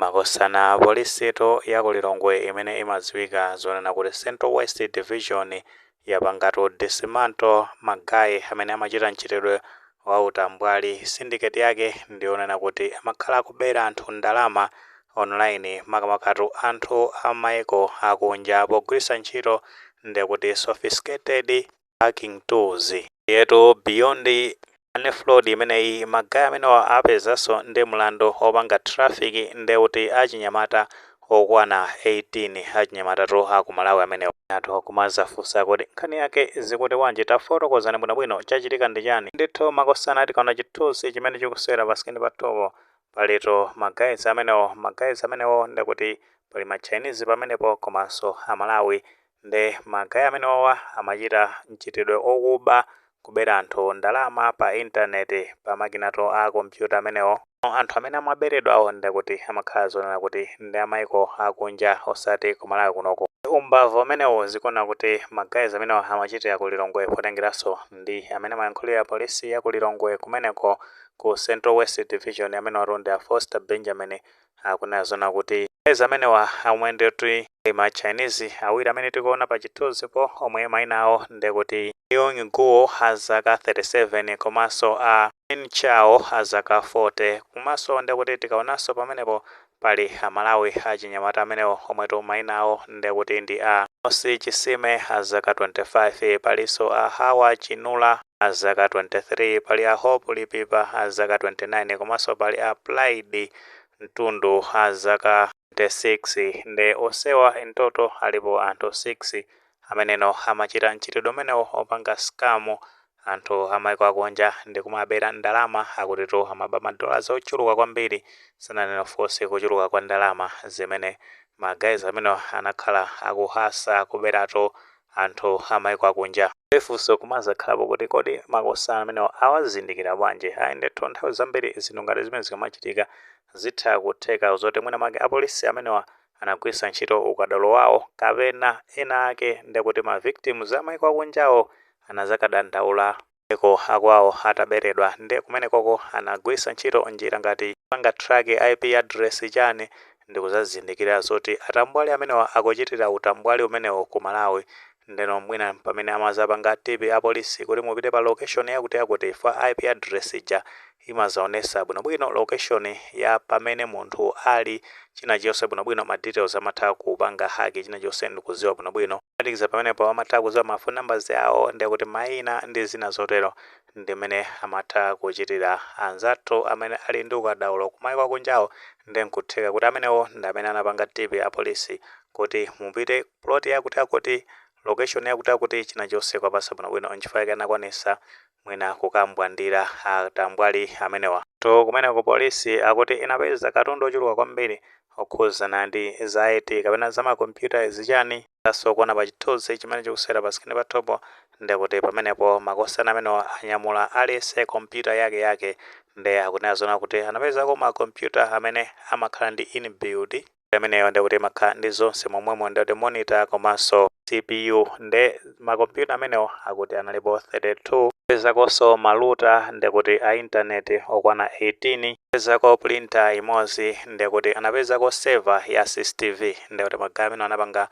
Makosana polisitu ya ku Lilongwe imene imadziwika zonena kuti Central West Division yapangatu dismantle magayi amene amachita mchitidwe wa utambwali. Syndicate yake ndionena kuti amakhala akubera anthu ndalama online makamakatu anthu amaiko akunja pogwiritsa ntchito ndekuti sophisticated hacking tools. Yetu beyond fraud imeneyi magayi amenewa apezanso ndi mlandu opanga traffic ndekuti achinyamata okwana 18 achinyamata aku Malawi amenewa. Anthu kumazafunsa kuti nkhani yake zikuti wanji tafotokozani bwinobwino chachitika ndi chani. Ndithu makosana tikaona chithunzi chimene chikusewera pasikeni patopo paleto magayi amenewo ndekuti pali ma Chinese pamenepo komanso Amalawi. Nde magayi amenewa amachita mchitidwe okuba kubera anthu ndalama pa intaneti pa makinato a kompyuta amenewo. Anthu amene amaberedwa awo ndekuti amakhala zonena kuti ndi amaiko akunja osati ku Malawi kunoko. Umbava amenewo zikuona kuti magayi amenewa amachitira ku Lilongwe potengeranso ndi amene amayankhulira polisi ya ku Lilongwe kumeneko ku Central West Division amene waronda Foster Benjamin akunena zona kuti magayi amenewa amwe ndithu ma Chinese awiri amene tikuona pa chithunzipo omwe mayina awo ndekuti Yong Guo azaka 37 komanso Min Chao azaka 40 komanso ndekuti tikaonanso pamenepo pali Amalawi achinyamata amenewo omwetu mayina awo ndekuti ndi Osi Chisime azaka 25 palinso Hawa Chinula azaka 23 pali Hope Lipipa azaka 29 komanso pali Pride Mtundu azaka 26 nde osewa mtoto alipo anthu 6 ameneno amachita mchitidwe umenewo opanga scam anthu amaiko akunja ndi kumabera ndalama akutitu amaba madollars ochuluka kwambiri sananena force kuchuluka kwa ndalama zimene magayi amenewo anakhala akuhasa kuberatu anthu amaiko akunja. Efunso kumazakhalapo kuti kodi makosana amenewo awazindikira bwanji. Ndithu nthawi zambiri zinthu ngati zimene zikamachitika zitha kutheka zoti mwina make apolisi amenewa anagwiritsa ntchito ukadaulo wawo kapena ena ake ndekuti ma victims amaiko akunjawo anazakadandaula eko akwawo ataberedwa nde kumenekoko anagwiritsa ntchito njira ngati panga track IP address chani ndi kuzazindikira zoti atambwali amenewa akuchitira utambwali umenewo ku Malawi. Ndeno mwina pamene amazapanga tipi apolisi kuti mupite pa location yakuti fa IP address ja imazaonesa bwinobwino location ya pamene munthu ali china chonse bwinobwino ma details amatha kupanga haki china chonse ndikuziwa bwinobwino. Atikiza pamenepo amatha kuziwa ma phone numbers yawo ndekuti mayina ndi zina zotero ndimene amatha kuchitira anzathu amene ali ndi ukadaulo kumaiko akunjawo ndi nkutheka kuti amenewo ndi amene anapanga tipi apolisi kuti mupite plot yakuti location yakuti china chonse kwapasa bwinobwino nchifukwa yake anakwanisa mwina kukambwandira atambwali amenewa. To kumeneko polisi akuti inapeza katundu ochuluka kwambiri okhuzana ndi za IT kapena za makompyuta zichani aso kuona pa chithunzi chimene chikusera pasikeni patopo ndekuti pamenepo makosana amenewa anyamula alese kompyuta yake nde akunena zona kuti anapezako makompyuta amene amakhala ndi inbuilt ameneyo ndekuti makhala ndi zonse momwemo ndekuti monitor komanso CPU nde makompyuta amenewo akuti analipo 32. Pezakonso maluta ndekuti a internet okwana 18. Pezako printer imodzi ndekuti anapezako server ya CCTV ndekuti magayi amene anapanga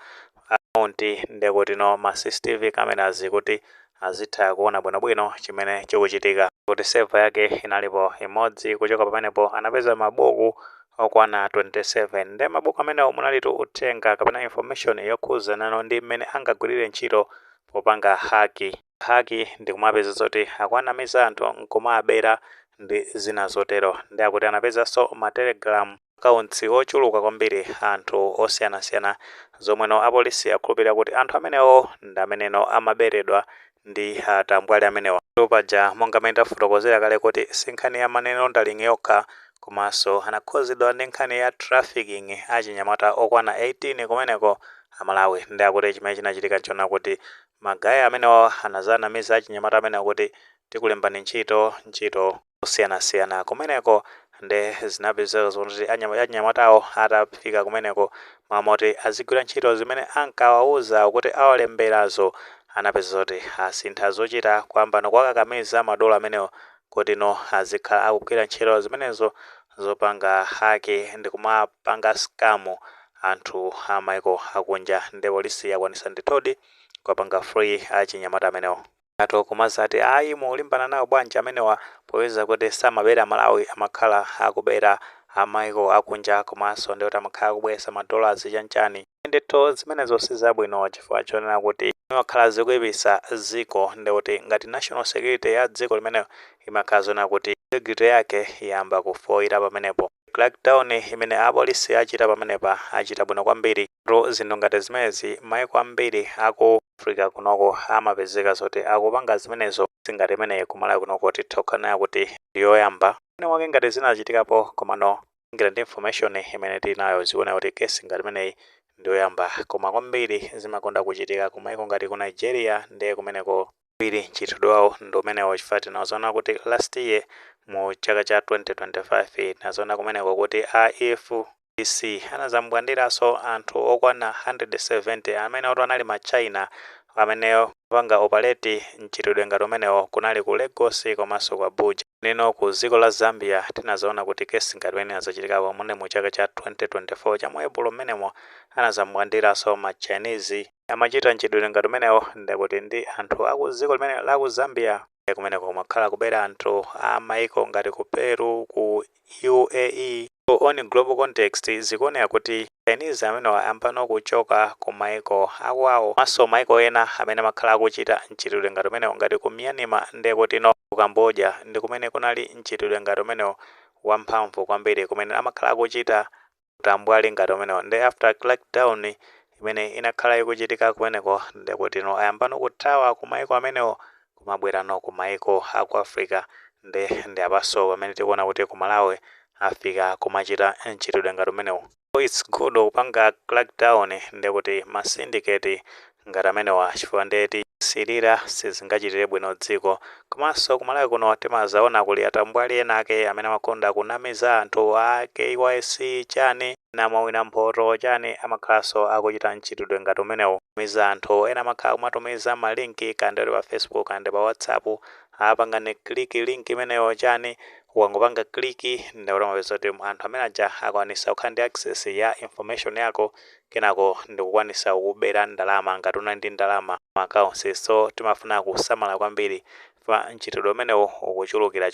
account ndekuti ma CCTV cameras kuti azitha kuona bwinobwino chimene chikuchitika. Kuti server yake inalipo imodzi. Kuchoka pamenepo anapeza mabuku okwana 27 nde mabuku amenewo munalitu uthenga kapena information yokhuzana ndi mmene angagwirire ntchito popanga haki ndi kumapeza zoti akwanamiza anthu nkumabera ndi zina zotero. Ndi akuti anapezanso ma telegram accounts ochuluka kwambiri anthu osiyanasiyana zomweno apolisi akhulupirira kuti anthu amenewo ndi ameneno amaberedwa ndi atambwali amenewa. Paja monga mmene tafotokozera kale kuti sinkhani ya maneno ndalingi yokha komanso anakhuzidwa ndi nkhani ya trafficking achinyamata okwana 18 kumeneko Amalawi. Ndi akuti chimene chinachitika nchona kuti magayi amenewa anazanamiza achinyamata amenewa kuti tikulembani ntchito osiyanasiyana kumeneko nde zinapezeka zoti achinyamatawo atafika kumeneko mamoti azigwira ntchito zimene ankawauza kuti awalemberazo anapeza zoti asintha zochita kwamba nokwakakamiza madola amenewo kuti azikhala akugwira ntchito zimenezo zopanga haki ndi kumapanga skamu anthu amaiko akunja, ndi polisi yakwanisa ndithudi kupanga free achinyamata amenewo. Ato kumazati ayi mulimbana nawo bwanji amenewa poweza kuti samabera Malawi amakhala akubera amaiko akunja komanso ndi kuti amakhala kubweza madolars chanchani. Ndithu zimenezo sizabwino chifukwa chonena kuti imakhala zikuyipisa dziko, ndi kuti ngati national security ya dziko limeneyo imakhala zona kuti security yake yamba kufoira pamenepo. Crackdown imene apolisi achita pamenepa achita bwino kwambiri. Zinthu ngati zimenezi maiko ambiri aku Africa kunoko amapezeka zoti akupanga zimenezo singati imene kumalawi kunoko tithoka nayo kuti ndiyoyamba. Ine wake ngati zinachitikapo komano ngati ndi information imene tinayo zikuona kuti kesi ngati imeneyi ndiyoyamba, koma kwambiri zimakonda kuchitika kumaiko ngati ku Nigeria ndiye kumeneko kwambiri ntchitidwe wawo ndi umenewo. Chifukwa tinazoona kuti last year mu chaka cha 2025 nazoona kumeneko kuti a EFCC anazambwandiranso anthu okwana 170 amene oto anali ma China ameneyo panga operate mchitidwe ngati umenewo kunali ku Lagos komanso ku Abuja. Nino ku dziko la Zambia tinazoona kuti kesi ngati imene inazachitikapo mune mu chaka cha 2024 chamwe April mmenemo anazambwandiranso ma Chinese amachita mchitidwe ngati umenewo, ndikuti ndi anthu aku dziko limene la ku Zambia kumeneko kumakhala kubera anthu a maiko ngati ku Peru, ku UAE. On global context zikuonera kuti Chinese amenewa ampano kuchoka ku maiko akwawo maso maiko ena amene amakhala akuchita mchitidwe ngati umenewo ngati ku Myanmar ndi kuti no ku Cambodia ndi kumene kunali mchitidwe ngati umenewo wamphamvu kwambiri kumene amakhala akuchita utambwali ngati umenewo. Ndi after crackdown imene inakhala ikuchitika kumeneko ndi kuti no ayambano kuthawa ku maiko amenewo kumabwera no ku maiko aku Africa ndi apaso amene tikuona kuti ku Malawi afika kumachita mchitidwe ngati umenewo. So it's good kupanga crackdown ndi kuti ma syndicate ngati amenewa chifukwa ndeti sirira sizingachitire bwino dziko. Komanso ku Malawi kuno timazaona kuli atambwali ena ake amene amakonda kunamiza anthu a KYC chani namawina mphoto chani amakhalanso akuchita mchitidwe ngati umenewo. Miza anthu ena amakhala kumatumiza malinki kandi pa Facebook kandi pa WhatsApp apangane click link imeneyo chani wangopanga kliki ndaura mapeza kuti anthu amene aja akwanisa kukhala ndi access ya information yako kenako ndikukwanisa kubera ndalama ngati una ndi ndalama ma accounts. So timafuna kusamala kwambiri pa mchitidwe umenewo ukuchulukira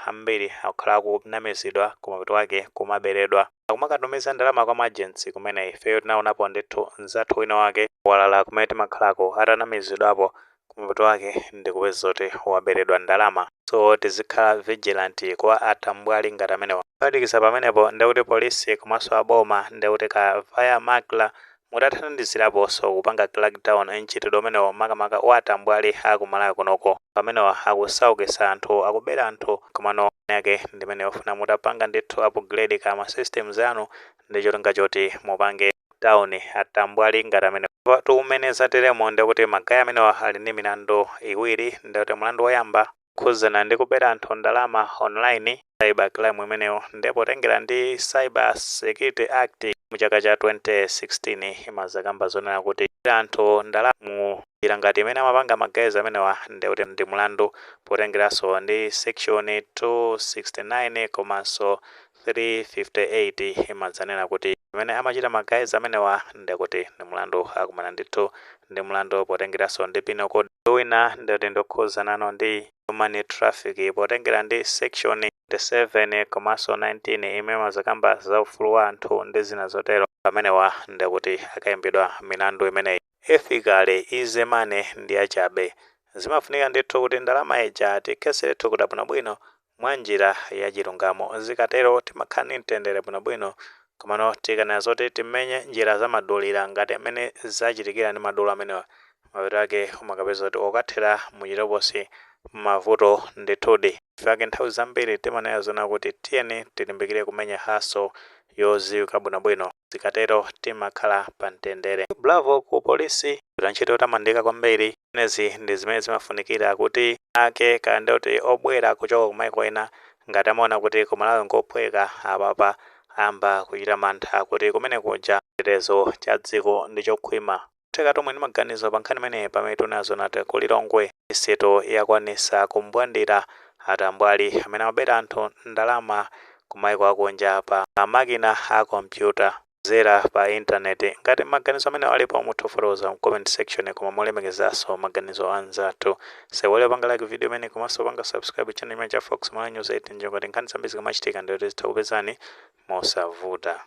ambiri akukhala kunamizidwa kumapeto ake kumaberedwa akumakatumiza ndalama kwa agency kumene ifeyo tinaonapo ndithu nzathu wina wake walala kumene timakhalako atanamizidwapo kumapeto ake ndikupeza kuti waberedwa ndalama. So tizikhala vigilant kwa atambwali ngati amenewa. Padikiza pamenepo ndikuti polisi komanso aboma ndikuti ka via makla mutathandiziraponso kupanga crackdown mchitidwe umenewo makamaka wa atambwali aku Malawi kunoko pamenewa akusaukisa anthu akubera anthu komano yake ndimene ofuna mutapanga ndithu upgrade kama systems anu ndi cholinga choti mupange town atambwali ngati amene tumeneza teremo ndikuti magaya amenewa ali ndi milandu iwiri ndikuti mlandu woyamba khuzana ndi kubera anthu ndalama online cyber crime imeneyo ndipo tengera ndi Cyber Security Act mu chaka cha 2016 imazakamba zonena kuti anthu ndalama mu ngati imene amapanga magezi amenewa ndikuti ndi mlandu potengeranso ndi section 269 komanso 358 imazanena kuti imene amachita magezi amenewa ndikuti ndi mlandu akumana ndithu ndi mlandu potengeranso ndi penal code wina ndikuti ndokhuzanano ndi human traffic potengera ndi section 7 komanso 19 imene mazakamba za ufulu wa anthu ndi zina zotero pamenewa ndikuti akayimbidwa milandu imeneyi. Ethically izemane ndi achabe zimafunika ndithu kuti ndalama ija tikheserethu kuti bwinobwino mwa njira ya chilungamo zikatero timakhala ndi mtendere bwinobwino komano tikana zoti timenye njira za madulira ngati amene zachitikira ndi madulu amenewa mapeto ake umakapeza kuti okathera muchitoposi mavuto ndithudi. Ifake nthawi zambiri timanena zona kuti tiyeni tilimbikire kumenya haso yoziwika bwinobwino zikatero timakhala pa mtendere. Bravo ku polisi ntchito yotamandika kwambiri. Izi ndi zimene zimafunikira kuti ake kandi kuti obwera kuchoka kumaiko ena ngati amaona kuti ku Malawi ngophweka apapa amba kuchita mantha kuti kumene kuja chitetezo cha dziko ndi chokhwima. Teka tomwe ndi maganizo pa nkhani imene pamene tunazo nati ku Lilongwe iseto yakwanisa kumbwandira atambwali amene amabera anthu ndalama kumaiko akunja pa makina a kompyuta zera pa intaneti. Ngati maganizo amene alipo mutoforoza mu comment section, koma molemekezaso maganizo anzathu. Sewole panga like video imene komanso panga subscribe channel imene cha Fox Malawi News 8 njengoti nkhani zambiri zikamachitika ndio tizitha kupezani mosavuta.